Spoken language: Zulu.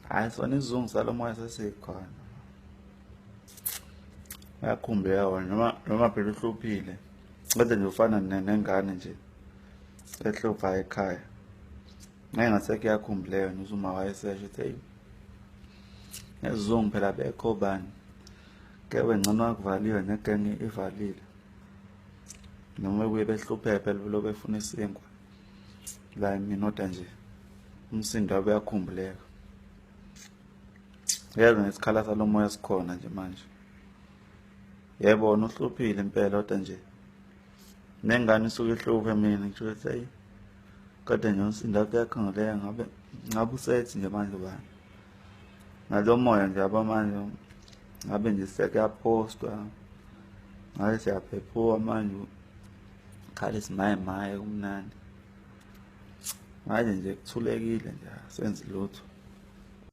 Hayi sona isizungu salomoya sesikhona. Uyakhumbuleka wona noma phela uhluphile. Kodwa nje ufana nengane nje ehlupha ekhaya. Ngasekho iyakhumbuleka nje uma wayesesho ukuthi hey, nesizungu phela bekho bani. Kebe ngcono wakuvaliwe negenge ivalile. Noma kuye behluphephe phela lo befuna isinkwa. La iminota nje umsindo wabo uyakhumbuleka. Yebo nesikhala salomoya sikhona nje manje. Yebo wona uhluphile impela kodwa nje nengane isuke ihluphe mina ngisho ukuthi hey kodwa nje umsindo uyakhumbuleka ngabe usethi nje manje bani. Ngalomoya nje abamanje ngabe nje sekuyapostwa ngabe siyaphephuka manje khali simaye kumnandi manje nje kuthulekile nje senze lutho.